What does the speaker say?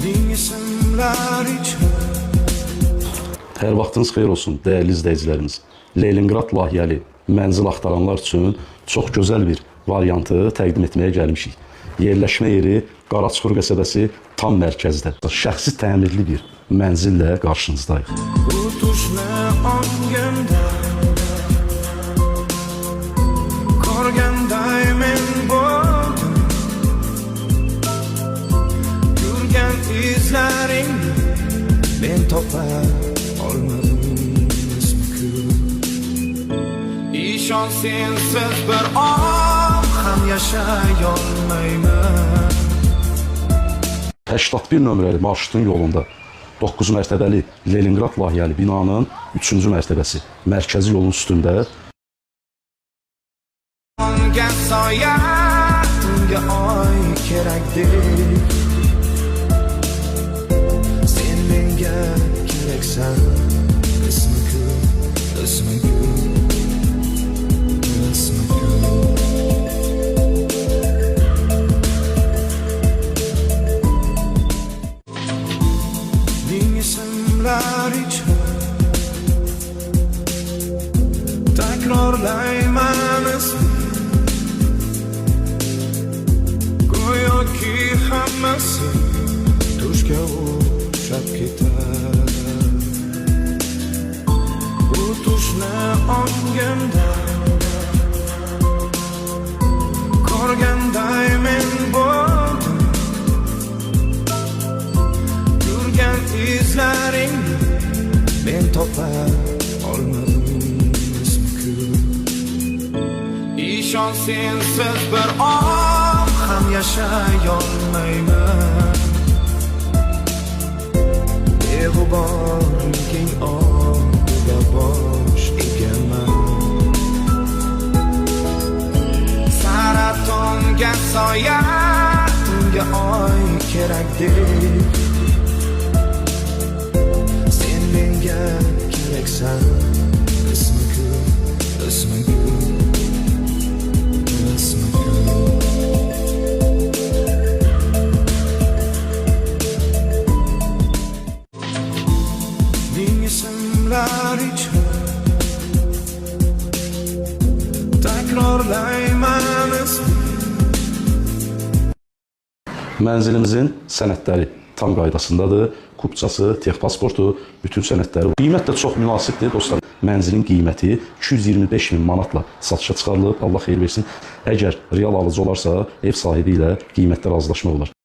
Min isimler için. Hər vaxtınız xeyir olsun, dəyərli izləyicilərimiz. Leningrad layihəli mənzil axtaranlar üçün çox gözəl bir variantı təqdim etməyə gəlmişik. Yerləşmə yeri Qaraçuxur qəsəbəsi tam mərkəzdə. Şəxsi təmirli bir mənzillə qarşınızdayıq. Tutuşma ongimda Ko'rganday men bo'ldim. Yurgan izlaringni men topa olmadim. İşon sensiz bir an ham yashay olmayman. 81 nömrəli marşrutun yolunda 9 mərtəbəli Leningrad layihəli binanın 3-cü mərtəbəsi mərkəzi yolun üstündə Onga soya, tunga oy kerakdir. Sen menga keraksan, ismi kun, ismi kun, ismi kun. Bin isimler için tekrarlayman ismi. Go'yo ki hammasi tushga o'xshab ketar. Bu tushni ongimda ko'rganday men bo'ldim. Yurgan izlaringni men topa olmadim. İşon sensiz bir an ham yashay olmayman. Beg'uborliging oldida bosh egaman. Saratonga soya, tunga oy kerakdir. Sen menga keraksan, ismi kun, ismi kun, ismi kun. Bin isimler için tekrarlayman ismi. mənzilimizin sənədləri tam qaydasındadır. Kupçası, texpasportu, bütün sənədləri. Qiymət də çox münasibdir dostlar. Mənzilin qiyməti 225 min manatla satışa çıxarılıb. Allah xeyir versin. Əgər real alıcı olarsa, ev sahibi ilə qiymətdə razılaşmaq olar.